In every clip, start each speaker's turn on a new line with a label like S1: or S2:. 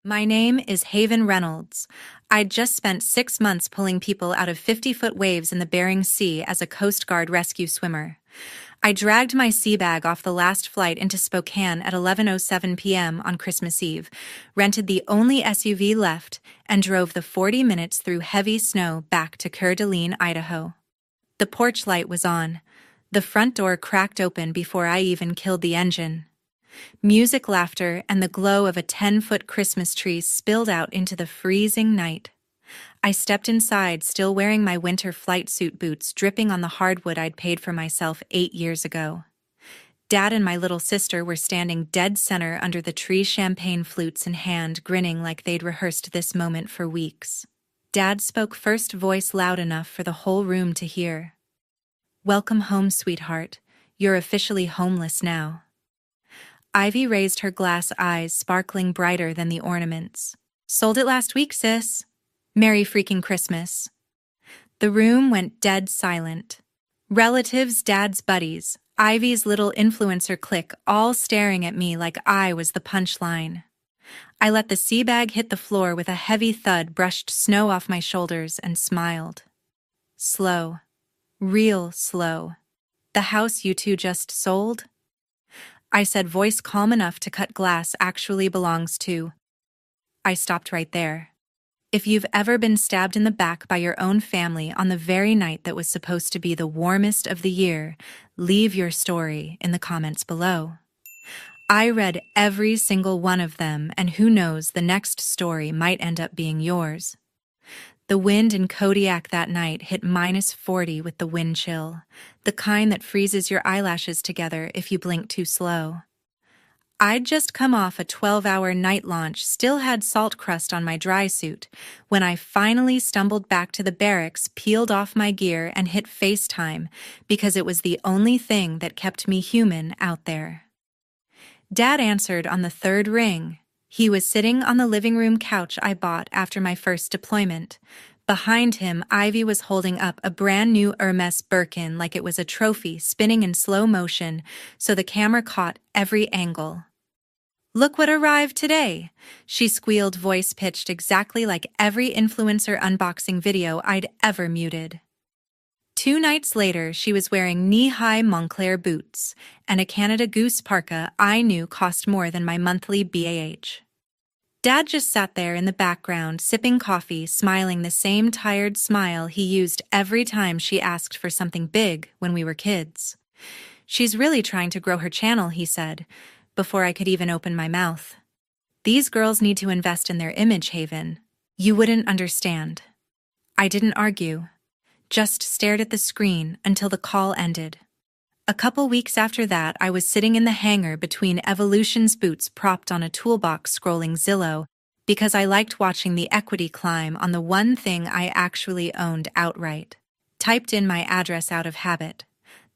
S1: My name is Haven Reynolds. I'd just spent 6 months pulling people out of 50-foot waves in the Bering Sea as a Coast Guard rescue swimmer. I dragged my sea bag off the last flight into Spokane at 11:07 p.m. on Christmas Eve, rented the only SUV left, and drove the 40 minutes through heavy snow back to Coeur d'Alene, Idaho. The porch light was on. The front door cracked open before I even killed the engine. Music, laughter, and the glow of a 10-foot Christmas tree spilled out into the freezing night. I stepped inside, still wearing my winter flight suit boots, dripping on the hardwood I'd paid for myself 8 years ago. Dad and my little sister were standing dead center under the tree, champagne flutes in hand, grinning like they'd rehearsed this moment for weeks. Dad spoke first, voice loud enough for the whole room to hear. "Welcome home, sweetheart. You're officially homeless now." Ivy raised her glass eyes, sparkling brighter than the ornaments. "Sold it last week, sis. Merry freaking Christmas." The room went dead silent. Relatives, Dad's buddies, Ivy's little influencer clique, all staring at me like I was the punchline. I let the sea bag hit the floor with a heavy thud, brushed snow off my shoulders, and smiled. "Slow. Real slow. The house you two just sold?" I said, voice calm enough to cut glass actually belongs to. I stopped right there. If you've ever been stabbed in the back by your own family on the very night that was supposed to be the warmest of the year, leave your story in the comments below. I read every single one of them, and who knows, the next story might end up being yours. The wind in Kodiak that night hit -40 with the wind chill, the kind that freezes your eyelashes together if you blink too slow. I'd just come off a 12-hour night launch, still had salt crust on my dry suit, when I finally stumbled back to the barracks, peeled off my gear, and hit FaceTime because it was the only thing that kept me human out there. Dad answered on the third ring. He was sitting on the living room couch I bought after my first deployment. Behind him, Ivy was holding up a brand new Hermes Birkin like it was a trophy, spinning in slow motion so the camera caught every angle. "Look what arrived today," she squealed, voice pitched exactly like every influencer unboxing video I'd ever muted. 2 nights later, she was wearing knee-high Moncler boots and a Canada Goose parka I knew cost more than my monthly BAH. Dad just sat there in the background, sipping coffee, smiling the same tired smile he used every time she asked for something big when we were kids. "She's really trying to grow her channel," he said, before I could even open my mouth. "These girls need to invest in their image, Haven. You wouldn't understand." I didn't argue. Just stared at the screen until the call ended. A couple weeks after that, I was sitting in the hangar between Evolution's boots propped on a toolbox scrolling Zillow because I liked watching the equity climb on the one thing I actually owned outright. Typed in my address out of habit.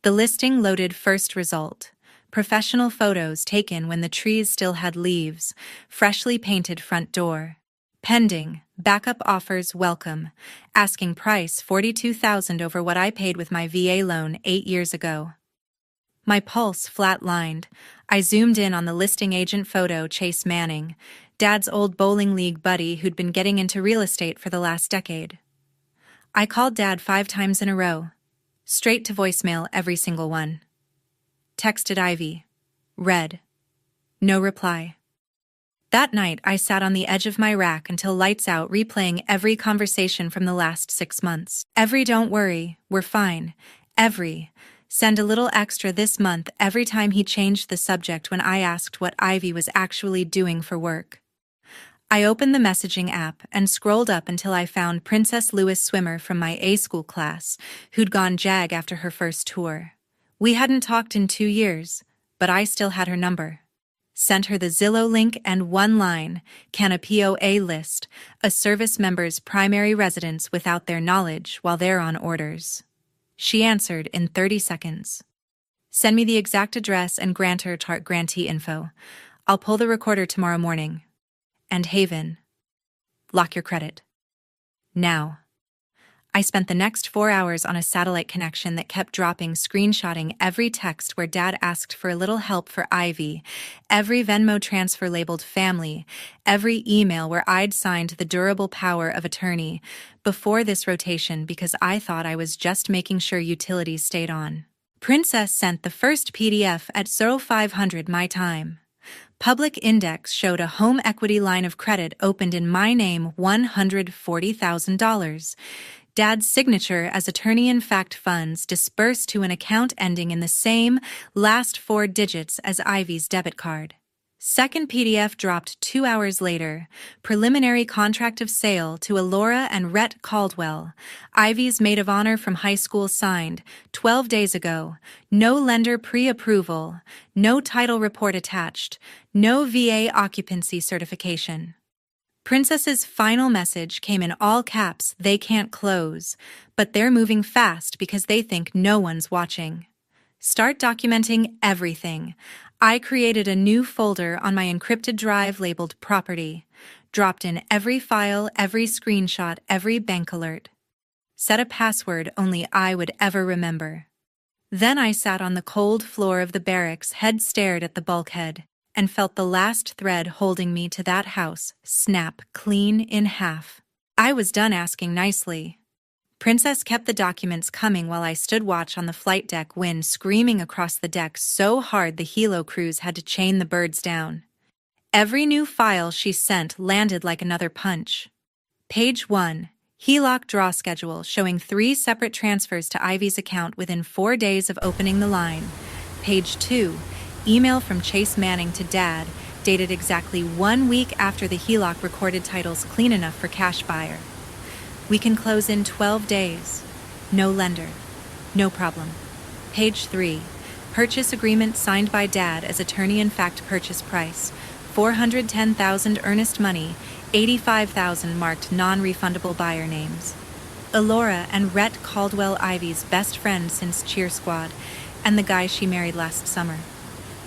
S1: The listing loaded first result. Professional photos taken when the trees still had leaves, freshly painted front door. Pending, backup offers welcome, asking price $42,000 over what I paid with my VA loan 8 years ago. My pulse flat-lined. I zoomed in on the listing agent photo, Chase Manning, Dad's old bowling league buddy who'd been getting into real estate for the last decade. I called Dad 5 times in a row, straight to voicemail every single one. Texted Ivy. Read. No reply. That night, I sat on the edge of my rack until lights out, replaying every conversation from the last 6 months. Every "don't worry, we're fine." Every "send a little extra this month" every time he changed the subject when I asked what Ivy was actually doing for work. I opened the messaging app and scrolled up until I found Princess Lewis swimmer from my A-school class, who'd gone JAG after her first tour. We hadn't talked in 2 years, but I still had her number. Sent her the Zillow link and one line, "Can a POA list a service member's primary residence without their knowledge while they're on orders?" She answered in 30 seconds. "Send me the exact address and grantor grantee info. I'll pull the recorder tomorrow morning. And Haven, lock your credit. Now." I spent the next 4 hours on a satellite connection that kept dropping, screenshotting every text where Dad asked for a little help for Ivy, every Venmo transfer labeled family, every email where I'd signed the durable power of attorney before this rotation because I thought I was just making sure utilities stayed on. Princess sent the first PDF at 0500 my time. Public Index showed a home equity line of credit opened in my name, $140,000. Dad's signature as attorney-in-fact funds dispersed to an account ending in the same last 4 digits as Ivy's debit card. Second PDF dropped 2 hours later. Preliminary contract of sale to Alora and Rhett Caldwell. Ivy's maid of honor from high school signed 12 days ago. No lender pre-approval. No title report attached. No VA occupancy certification. Princess's final message came in all caps: they can't close, but they're moving fast because they think no one's watching. Start documenting everything. I created a new folder on my encrypted drive labeled property, dropped in every file, every screenshot, every bank alert. Set a password only I would ever remember. Then I sat on the cold floor of the barracks, head stared at the bulkhead, and felt the last thread holding me to that house snap clean in half. I was done asking nicely. Princess kept the documents coming while I stood watch on the flight deck, wind screaming across the deck so hard the helo crews had to chain the birds down. Every new file she sent landed like another punch. Page 1. HELOC draw schedule showing 3 separate transfers to Ivy's account within 4 days of opening the line. Page 2. Email from Chase Manning to Dad, dated exactly 1 week after the HELOC recorded titles clean enough for cash buyer. We can close in 12 days. No lender. No problem. Page 3. Purchase agreement signed by Dad as attorney-in-fact purchase price. $410,000 earnest money, $85,000 marked non-refundable buyer names. Alora and Rhett Caldwell, Ivy's best friend since Cheer Squad, and the guy she married last summer.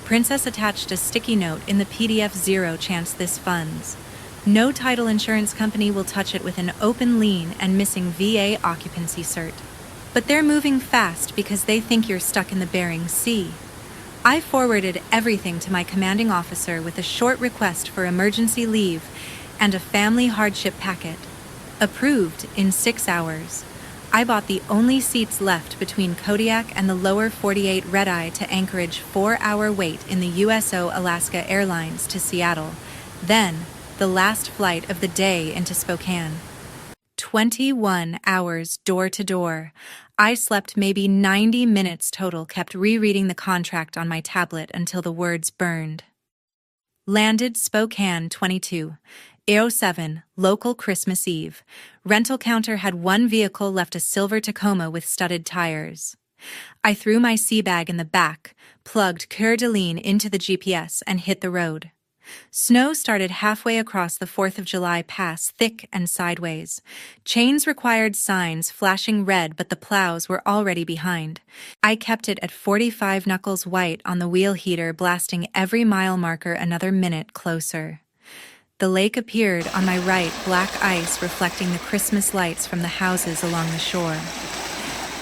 S1: Princess attached a sticky note in the PDF: 0 chance this funds. No title insurance company will touch it with an open lien and missing VA occupancy cert. But they're moving fast because they think you're stuck in the Bering Sea. I forwarded everything to my commanding officer with a short request for emergency leave and a family hardship packet. Approved in 6 hours. I bought the only seats left between Kodiak and the lower 48 red-eye to Anchorage, 4-hour wait in the USO Alaska Airlines to Seattle. Then, the last flight of the day into Spokane. 21 hours door to door. I slept maybe 90 minutes total, kept rereading the contract on my tablet until the words burned. Landed Spokane 22. 07, local Christmas Eve. Rental counter had 1 vehicle left, a silver Tacoma with studded tires. I threw my sea bag in the back, plugged Coeur d'Alene into the GPS, and hit the road. Snow started halfway across the 4th of July pass, thick and sideways. Chains required signs flashing red, but the plows were already behind. I kept it at 45 knuckles white on the wheel heater, blasting every mile marker another minute closer. The lake appeared on my right, black ice reflecting the Christmas lights from the houses along the shore.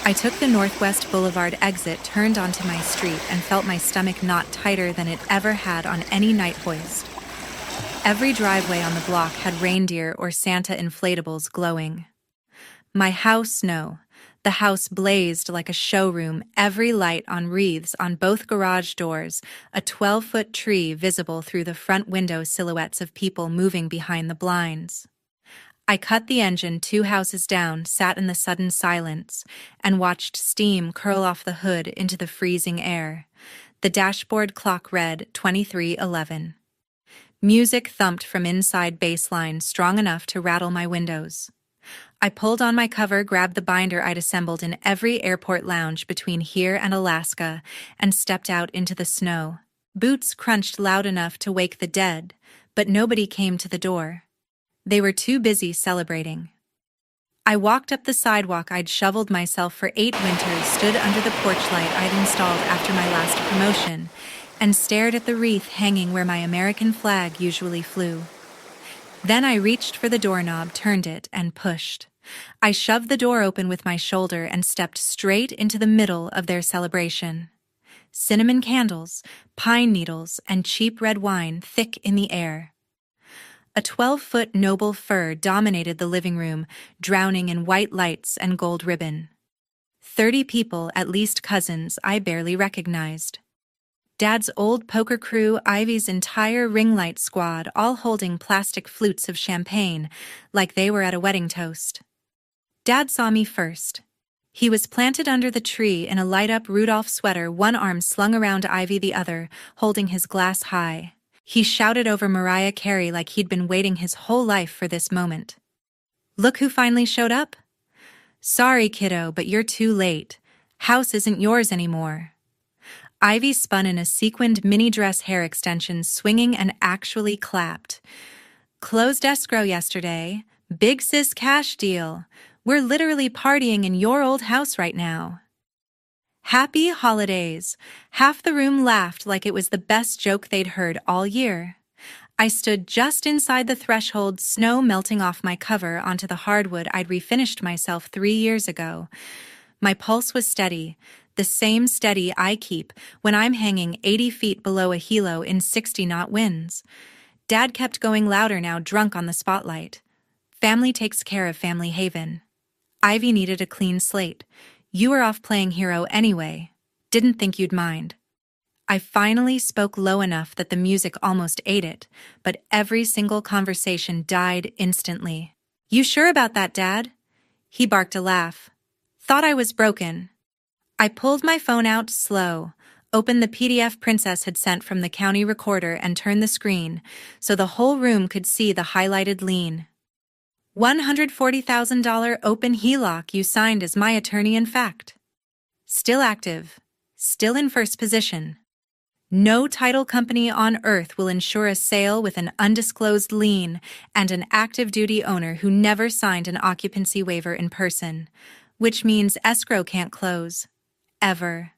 S1: I took the Northwest Boulevard exit, turned onto my street, and felt my stomach knot tighter than it ever had on any night hoist. Every driveway on the block had reindeer or Santa inflatables glowing. My house, no. The house blazed like a showroom, every light on wreaths on both garage doors, a 12-foot tree visible through the front window, silhouettes of people moving behind the blinds. I cut the engine 2 houses down, sat in the sudden silence, and watched steam curl off the hood into the freezing air. The dashboard clock read 23:11. Music thumped from inside baseline, strong enough to rattle my windows. I pulled on my cover, grabbed the binder I'd assembled in every airport lounge between here and Alaska, and stepped out into the snow. Boots crunched loud enough to wake the dead, but nobody came to the door. They were too busy celebrating. I walked up the sidewalk I'd shoveled myself for 8 winters, stood under the porch light I'd installed after my last promotion, and stared at the wreath hanging where my American flag usually flew. Then I reached for the doorknob, turned it, and pushed. I shoved the door open with my shoulder and stepped straight into the middle of their celebration. Cinnamon candles, pine needles, and cheap red wine thick in the air. A 12-foot noble fir dominated the living room, drowning in white lights and gold ribbon. 30 people, at least cousins, I barely recognized. Dad's old poker crew, Ivy's entire ring light squad, all holding plastic flutes of champagne, like they were at a wedding toast. Dad saw me first. He was planted under the tree in a light-up Rudolph sweater, one arm slung around Ivy, the other, holding his glass high. He shouted over Mariah Carey like he'd been waiting his whole life for this moment. "Look who finally showed up? Sorry, kiddo, but you're too late. House isn't yours anymore." Ivy spun in a sequined mini dress hair extension, swinging and actually clapped. "Closed escrow yesterday. Big sis cash deal. We're literally partying in your old house right now." "Happy holidays." Half the room laughed like it was the best joke they'd heard all year. I stood just inside the threshold, snow melting off my cover onto the hardwood I'd refinished myself 3 years ago. My pulse was steady, the same steady I keep when I'm hanging 80 feet below a helo in 60-knot winds. Dad kept going louder now, drunk on the spotlight. "Family takes care of family, Haven. Ivy needed a clean slate. You were off playing hero anyway. Didn't think you'd mind." I finally spoke low enough that the music almost ate it, but every single conversation died instantly. "You sure about that, Dad?" He barked a laugh. "Thought I was broken." I pulled my phone out slow, opened the PDF Princess had sent from the county recorder, and turned the screen so the whole room could see the highlighted lien. $140,000 open HELOC you signed as my attorney in fact. Still active. Still in first position. No title company on earth will insure a sale with an undisclosed lien and an active duty owner who never signed an occupancy waiver in person, which means escrow can't close. Ever.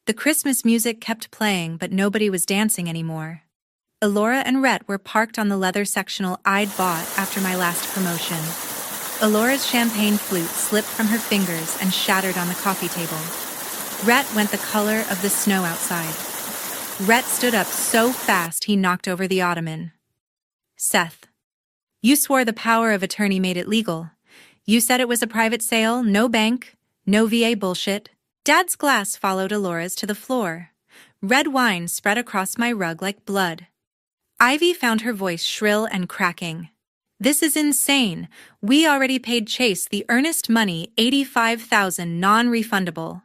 S1: The Christmas music kept playing, but nobody was dancing anymore. Elora and Rhett were parked on the leather sectional I'd bought after my last promotion. Elora's champagne flute slipped from her fingers and shattered on the coffee table. Rhett went the color of the snow outside. Rhett stood up so fast he knocked over the ottoman. "Seth, you swore the power of attorney made it legal. You said it was a private sale, no bank, no VA bullshit." Dad's glass followed Elora's to the floor. Red wine spread across my rug like blood. Ivy found her voice shrill and cracking. "This is insane. We already paid Chase the earnest money, $85,000 non-refundable."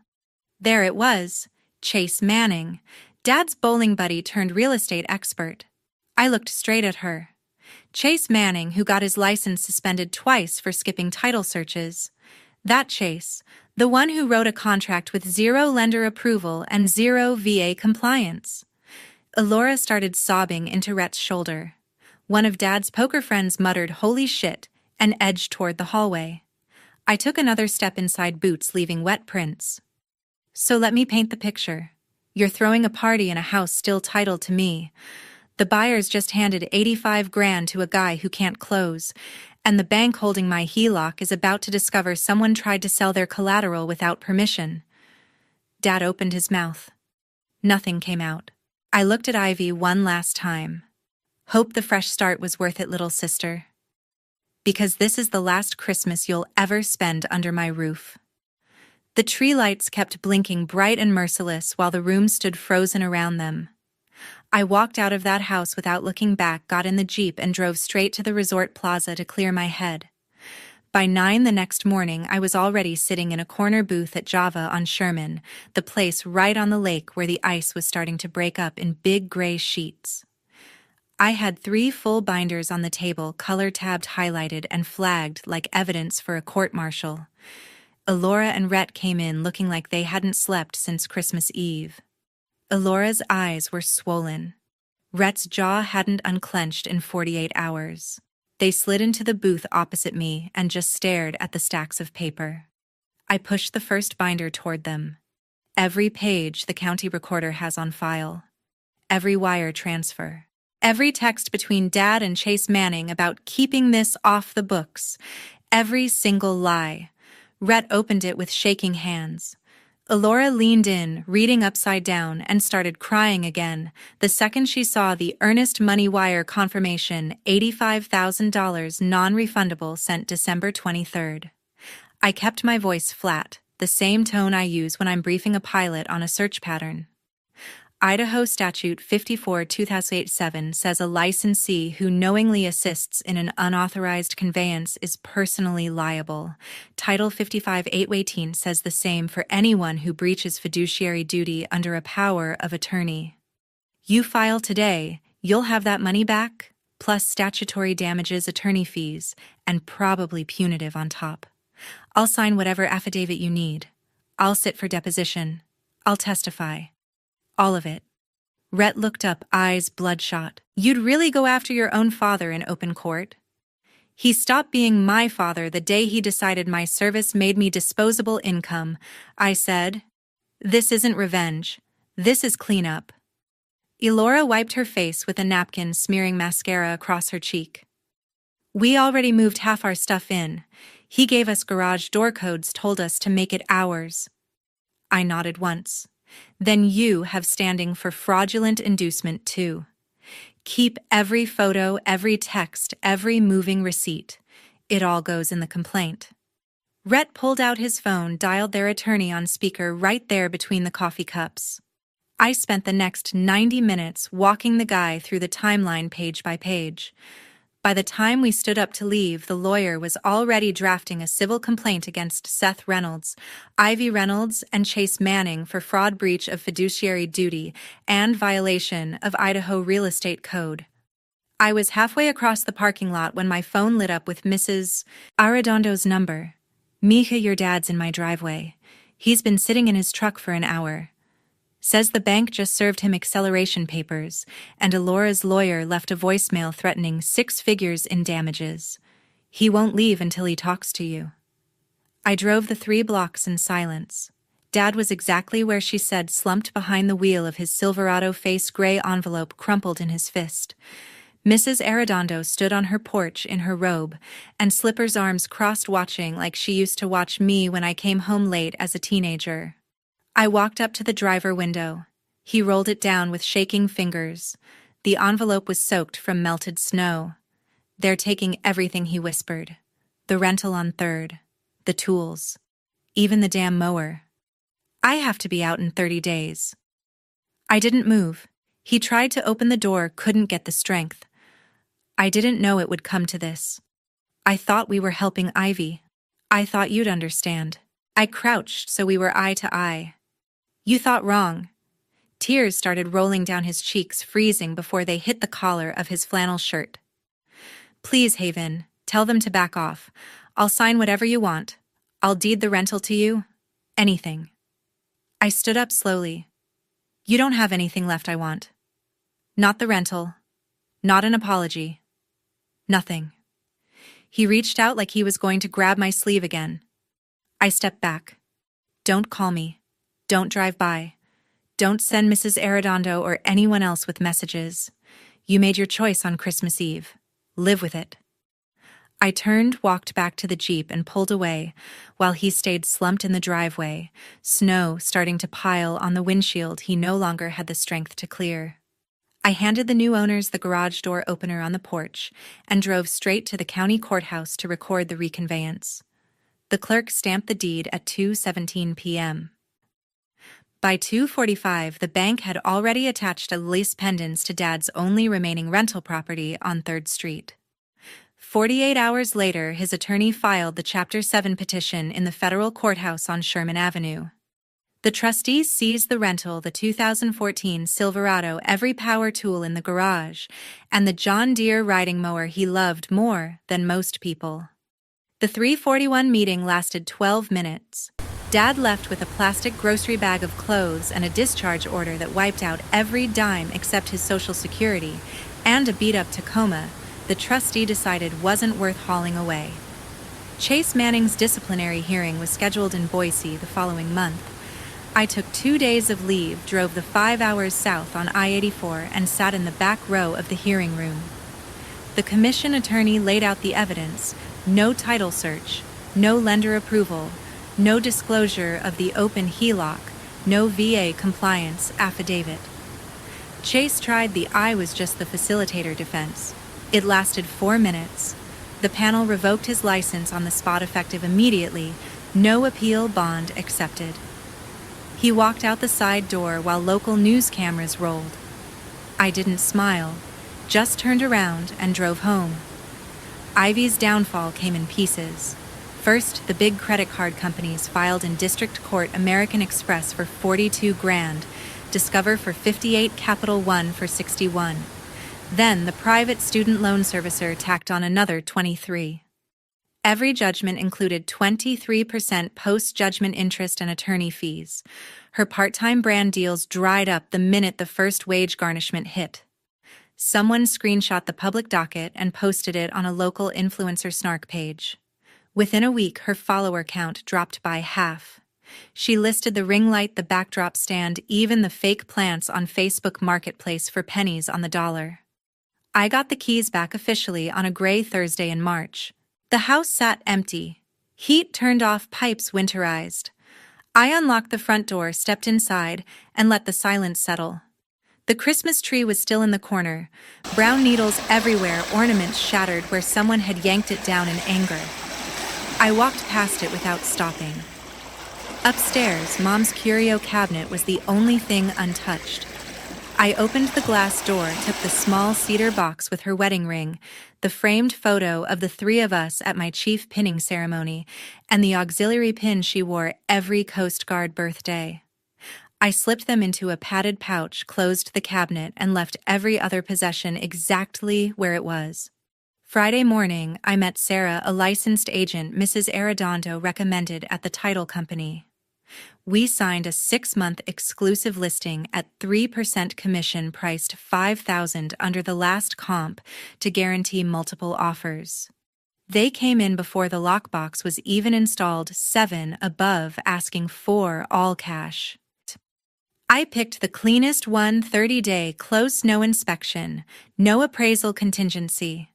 S1: There it was, Chase Manning, Dad's bowling buddy turned real estate expert. I looked straight at her. Chase Manning, who got his license suspended twice for skipping title searches. That Chase, the one who wrote a contract with 0 lender approval and 0 VA compliance. Elora started sobbing into Rhett's shoulder. One of Dad's poker friends muttered "holy shit" and edged toward the hallway. I took another step inside Boots, leaving wet prints. "So let me paint the picture. You're throwing a party in a house still titled to me. The buyers just handed $85,000 to a guy who can't close, and the bank holding my HELOC is about to discover someone tried to sell their collateral without permission." Dad opened his mouth. Nothing came out. I looked at Ivy one last time. "Hope the fresh start was worth it, little sister. Because this is the last Christmas you'll ever spend under my roof." The tree lights kept blinking bright and merciless while the room stood frozen around them. I walked out of that house without looking back, got in the Jeep, and drove straight to the resort plaza to clear my head. By 9 the next morning, I was already sitting in a corner booth at Java on Sherman, the place right on the lake where the ice was starting to break up in big gray sheets. I had 3 full binders on the table, color-tabbed, highlighted, and flagged like evidence for a court-martial. Elora and Rhett came in looking like they hadn't slept since Christmas Eve. Elora's eyes were swollen. Rhett's jaw hadn't unclenched in 48 hours. They slid into the booth opposite me and just stared at the stacks of paper. I pushed the first binder toward them. Every page the county recorder has on file. Every wire transfer. Every text between Dad and Chase Manning about keeping this off the books. Every single lie. Rhett opened it with shaking hands. Elora leaned in, reading upside down, and started crying again the second she saw the earnest money wire confirmation, $85,000 non-refundable, sent December 23rd. I kept my voice flat, the same tone I use when I'm briefing a pilot on a search pattern. Idaho Statute 54-2087 says a licensee who knowingly assists in an unauthorized conveyance is personally liable. Title 55-818 says the same for anyone who breaches fiduciary duty under a power of attorney. You file today, you'll have that money back, plus statutory damages, attorney fees, and probably punitive on top. I'll sign whatever affidavit you need. I'll sit for deposition. I'll testify. All of it. Rhett looked up, eyes bloodshot. You'd really go after your own father in open court? He stopped being my father the day he decided my service made me disposable income, I said. This isn't revenge. This is cleanup. Elora wiped her face with a napkin, smearing mascara across her cheek. We already moved half our stuff in. He gave us garage door codes, told us to make it ours. I nodded once. Then you have standing for fraudulent inducement too. Keep every photo, every text, every moving receipt. It all goes in the complaint. Rhett pulled out his phone, dialed their attorney on speaker right there between the coffee cups. I spent the next 90 minutes walking the guy through the timeline page by page. By the time we stood up to leave, the lawyer was already drafting a civil complaint against Seth Reynolds, Ivy Reynolds, and Chase Manning for fraud, breach of fiduciary duty, and violation of Idaho Real Estate Code. I was halfway across the parking lot when my phone lit up with Mrs. Arredondo's number. Mija, your dad's in my driveway. He's been sitting in his truck for an hour. Says the bank just served him acceleration papers, and Elora's lawyer left a voicemail threatening 6 figures in damages. He won't leave until he talks to you. I drove the 3 blocks in silence. Dad was exactly where she said, slumped behind the wheel of his Silverado, face gray envelope crumpled in his fist. Mrs. Arredondo stood on her porch in her robe, and slippers, arms crossed, watching like she used to watch me when I came home late as a teenager. I walked up to the driver window. He rolled it down with shaking fingers. The envelope was soaked from melted snow. They're taking everything, he whispered. The rental on 3rd. The tools. Even the damn mower. I have to be out in 30 days. I didn't move. He tried to open the door, couldn't get the strength. I didn't know it would come to this. I thought we were helping Ivy. I thought you'd understand. I crouched so we were eye to eye. You thought wrong. Tears started rolling down his cheeks, freezing before they hit the collar of his flannel shirt. Please, Haven, tell them to back off. I'll sign whatever you want. I'll deed the rental to you. Anything. I stood up slowly. You don't have anything left I want. Not the rental. Not an apology. Nothing. He reached out like he was going to grab my sleeve again. I stepped back. Don't call me. Don't drive by. Don't send Mrs. Arredondo or anyone else with messages. You made your choice on Christmas Eve. Live with it. I turned, walked back to the Jeep, and pulled away, while he stayed slumped in the driveway, snow starting to pile on the windshield he no longer had the strength to clear. I handed the new owners the garage door opener on the porch and drove straight to the county courthouse to record the reconveyance. The clerk stamped the deed at 2:17 p.m. By 2:45, the bank had already attached a lease pendants to Dad's only remaining rental property on 3rd Street. 48 hours later, his attorney filed the Chapter 7 petition in the federal courthouse on Sherman Avenue. The trustees seized the rental, the 2014 Silverado, every power tool in the garage, and the John Deere riding mower he loved more than most people. The 341 meeting lasted 12 minutes. Dad left with a plastic grocery bag of clothes and a discharge order that wiped out every dime except his Social Security, and a beat-up Tacoma the trustee decided wasn't worth hauling away. Chase Manning's disciplinary hearing was scheduled in Boise the following month. I took 2 days of leave, drove the 5 hours south on I-84, and sat in the back row of the hearing room. The commission attorney laid out the evidence, No title search, no lender approval, no disclosure of the open HELOC, no VA compliance affidavit. Chase tried the "I was just the facilitator" defense. It lasted 4 minutes. The panel revoked his license on the spot, effective immediately. No appeal, bond accepted. He walked out the side door while local news cameras rolled. I didn't smile, just turned around and drove home. Ivy's downfall came in pieces. First, the big credit card companies filed in district court American Express for $42 grand, Discover for $58, Capital One for $61. Then the private student loan servicer tacked on another $23. Every judgment included 23% post-judgment interest and attorney fees. Her part-time brand deals dried up the minute the first wage garnishment hit. Someone screenshot the public docket and posted it on a local influencer snark page. Within a week, her follower count dropped by half. She listed the ring light, the backdrop stand, even the fake plants on Facebook Marketplace for pennies on the dollar. I got the keys back officially on a gray Thursday in March. The house sat empty. Heat turned off, pipes winterized. I unlocked the front door, stepped inside, and let the silence settle. The Christmas tree was still in the corner, brown needles everywhere, ornaments shattered where someone had yanked it down in anger. I walked past it without stopping. Upstairs, Mom's curio cabinet was the only thing untouched. I opened the glass door, took the small cedar box with her wedding ring, the framed photo of the three of us at my chief pinning ceremony, and the auxiliary pin she wore every Coast Guard birthday. I slipped them into a padded pouch, closed the cabinet, and left every other possession exactly where it was. Friday morning, I met Sarah, a licensed agent Mrs. Arredondo recommended at the title company. We signed a 6-month exclusive listing at 3% commission, priced $5,000 under the last comp to guarantee multiple offers. They came in before the lockbox was even installed, 7 above, asking for all cash. I picked the cleanest one, 30-day close, no inspection, no appraisal contingency.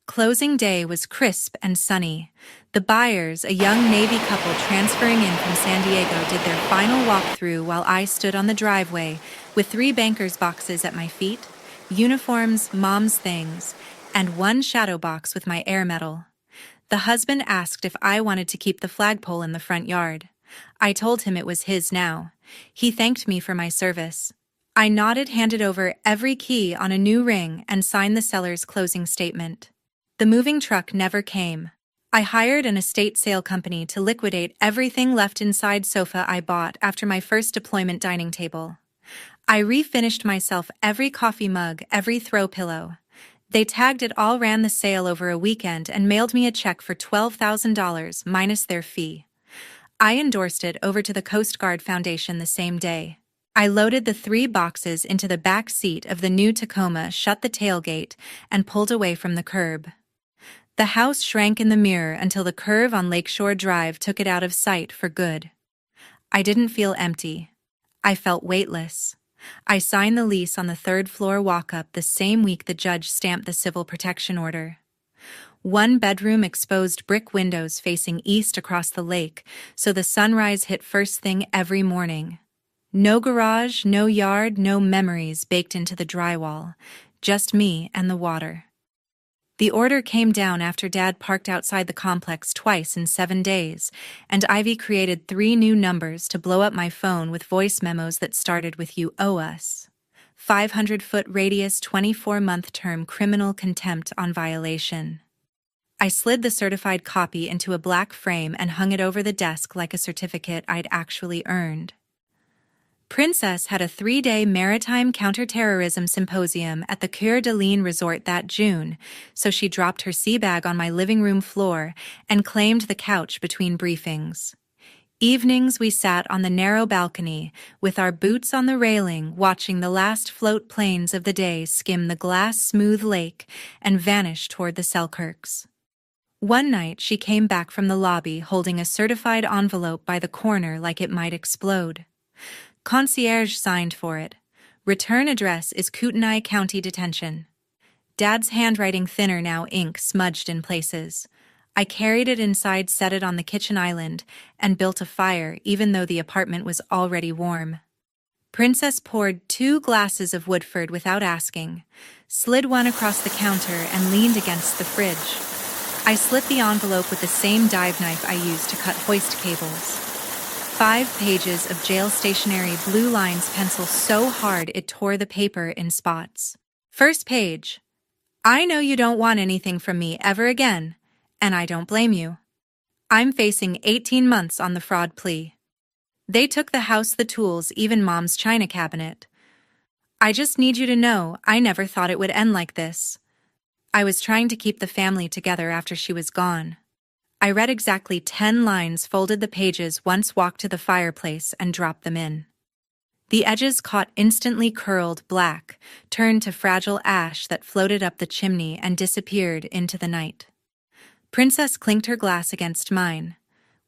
S1: Closing day was crisp and sunny. The buyers, a young Navy couple transferring in from San Diego, did their final walkthrough while I stood on the driveway with 3 bankers' boxes at my feet, uniforms, Mom's things, and 1 shadow box with my air medal. The husband asked if I wanted to keep the flagpole in the front yard. I told him it was his now. He thanked me for my service. I nodded, handed over every key on a new ring, and signed the seller's closing statement. The moving truck never came. I hired an estate sale company to liquidate everything left inside sofa I bought after my first deployment dining table. I refinished myself every coffee mug, every throw pillow. They tagged it all, ran the sale over a weekend, and mailed me a check for $12,000 minus their fee. I endorsed it over to the Coast Guard Foundation the same day. I loaded the 3 boxes into the back seat of the new Tacoma, shut the tailgate, and pulled away from the curb. The house shrank in the mirror until the curve on Lakeshore Drive took it out of sight for good. I didn't feel empty. I felt weightless. I signed the lease on the 3rd floor walk-up the same week the judge stamped the civil protection order. 1 bedroom, exposed brick windows facing east across the lake, so the sunrise hit first thing every morning. No garage, no yard, no memories baked into the drywall. Just me and the water. The order came down after Dad parked outside the complex twice in 7 days, and Ivy created 3 new numbers to blow up my phone with voice memos that started with "You owe us." 500-foot radius, 24-month term, criminal contempt on violation. I slid the certified copy into a black frame and hung it over the desk like a certificate I'd actually earned. Princess had a 3-day maritime counterterrorism symposium at the Coeur d'Alene resort that June, so she dropped her sea bag on my living room floor and claimed the couch between briefings. Evenings we sat on the narrow balcony, with our boots on the railing, watching the last float planes of the day skim the glass-smooth lake and vanish toward the Selkirks. One night she came back from the lobby holding a certified envelope by the corner like it might explode. Concierge signed for it. Return address is Kootenai County Detention. Dad's handwriting thinner now, ink smudged in places. I carried it inside, set it on the kitchen island, and built a fire even though the apartment was already warm. Princess poured 2 glasses of Woodford without asking, slid one across the counter, and leaned against the fridge. I slit the envelope with the same dive knife I used to cut hoist cables. 5 pages of jail stationery, blue lines, pencil so hard it tore the paper in spots. First page. I know you don't want anything from me ever again, and I don't blame you. I'm facing 18 months on the fraud plea. They took the house, the tools, even Mom's china cabinet. I just need you to know I never thought it would end like this. I was trying to keep the family together after she was gone. I read exactly 10 lines, folded the pages once, walked to the fireplace, and dropped them in. The edges caught, instantly curled black, turned to fragile ash that floated up the chimney and disappeared into the night. Princess clinked her glass against mine.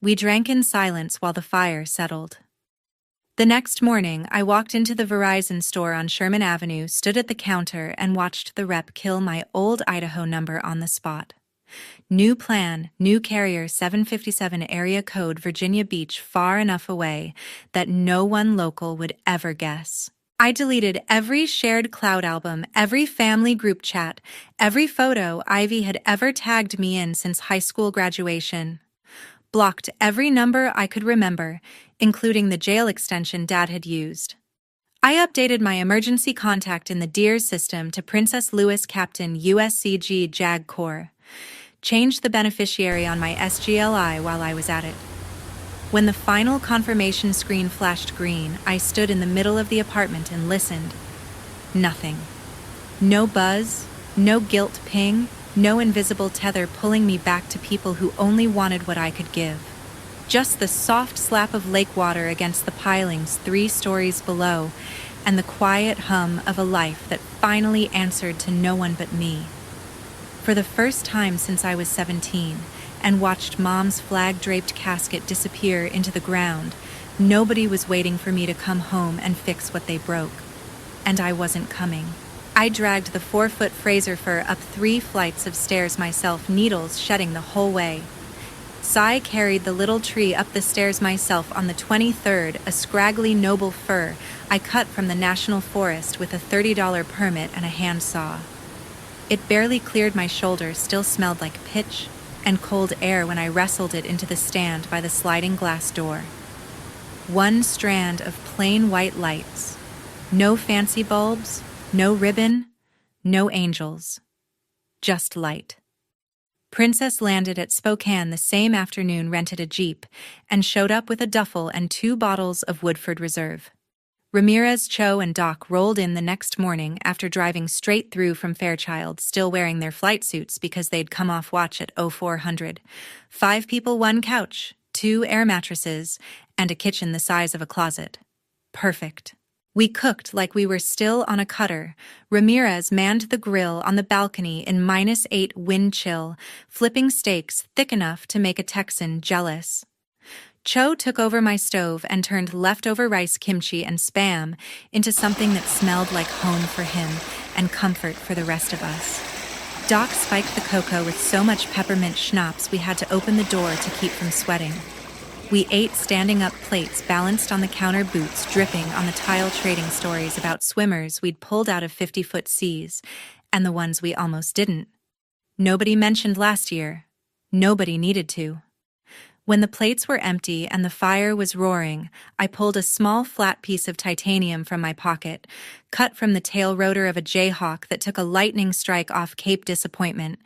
S1: We drank in silence while the fire settled. The next morning, I walked into the Verizon store on Sherman Avenue, stood at the counter, and watched the rep kill my old Idaho number on the spot. New plan, new carrier, 757 area code, Virginia Beach, far enough away that no one local would ever guess. I deleted every shared cloud album, every family group chat, every photo Ivy had ever tagged me in since high school graduation. Blocked every number I could remember, including the jail extension Dad had used. I updated my emergency contact in the DEARS system to Princess Louis Captain USCG JAG Corps. Changed the beneficiary on my SGLI while I was at it. When the final confirmation screen flashed green, I stood in the middle of the apartment and listened. Nothing. No buzz, no guilt ping, no invisible tether pulling me back to people who only wanted what I could give. Just the soft slap of lake water against the pilings 3 stories below, and the quiet hum of a life that finally answered to no one but me. For the first time since I was 17, and watched Mom's flag-draped casket disappear into the ground, nobody was waiting for me to come home and fix what they broke. And I wasn't coming. I dragged the 4-foot Fraser fir up 3 flights of stairs myself, needles shedding the whole way. Cy carried the little tree up the stairs myself on the 23rd, a scraggly noble fir I cut from the National Forest with a $30 permit and a handsaw. It barely cleared my shoulder, still smelled like pitch and cold air when I wrestled it into the stand by the sliding glass door. 1 strand of plain white lights. No fancy bulbs, no ribbon, no angels. Just light. Princess landed at Spokane the same afternoon, rented a Jeep, and showed up with a duffel and 2 bottles of Woodford Reserve. Ramirez, Cho, and Doc rolled in the next morning after driving straight through from Fairchild, still wearing their flight suits because they'd come off watch at 0400. 5 people, 1 couch, 2 air mattresses, and a kitchen the size of a closet. Perfect. We cooked like we were still on a cutter. Ramirez manned the grill on the balcony in -8 wind chill, flipping steaks thick enough to make a Texan jealous. Cho took over my stove and turned leftover rice, kimchi, and Spam into something that smelled like home for him and comfort for the rest of us. Doc spiked the cocoa with so much peppermint schnapps we had to open the door to keep from sweating. We ate standing up, plates balanced on the counter, boots dripping on the tile, trading stories about swimmers we'd pulled out of 50-foot seas and the ones we almost didn't. Nobody mentioned last year. Nobody needed to. When the plates were empty and the fire was roaring, I pulled a small flat piece of titanium from my pocket, cut from the tail rotor of a Jayhawk that took a lightning strike off Cape Disappointment.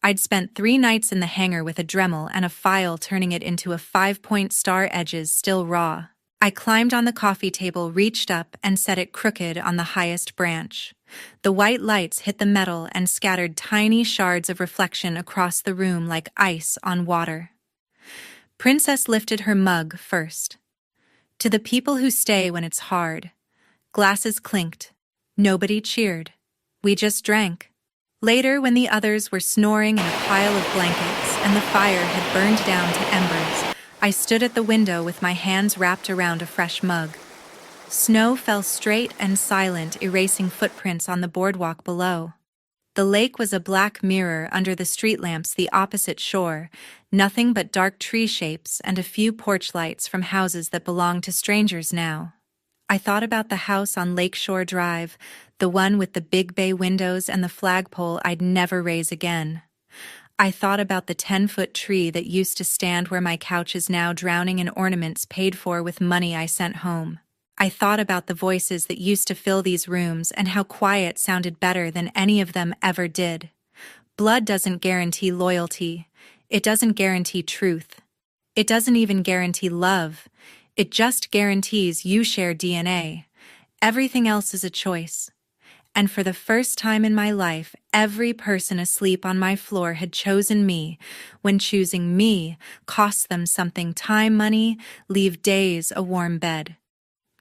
S1: I'd spent 3 nights in the hangar with a Dremel and a file turning it into a 5-point star, edges still raw. I climbed on the coffee table, reached up, and set it crooked on the highest branch. The white lights hit the metal and scattered tiny shards of reflection across the room like ice on water. Princess lifted her mug first. To the people who stay when it's hard. Glasses clinked. Nobody cheered. We just drank. Later, when the others were snoring in a pile of blankets and the fire had burned down to embers, I stood at the window with my hands wrapped around a fresh mug. Snow fell straight and silent, erasing footprints on the boardwalk below. The lake was a black mirror under the street lamps the opposite shore, nothing but dark tree shapes and a few porch lights from houses that belonged to strangers now. I thought about the house on Lakeshore Drive, the one with the big bay windows and the flagpole I'd never raise again. I thought about the 10-foot tree that used to stand where my couch is now, drowning in ornaments paid for with money I sent home. I thought about the voices that used to fill these rooms and how quiet sounded better than any of them ever did. Blood doesn't guarantee loyalty. It doesn't guarantee truth. It doesn't even guarantee love. It just guarantees you share DNA. Everything else is a choice. And for the first time in my life, every person asleep on my floor had chosen me, when choosing me cost them something: time, money, leave days, a warm bed.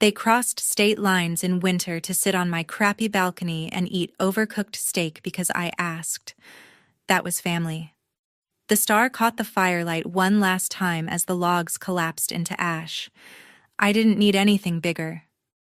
S1: They crossed state lines in winter to sit on my crappy balcony and eat overcooked steak because I asked. That was family. The star caught the firelight one last time as the logs collapsed into ash. I didn't need anything bigger.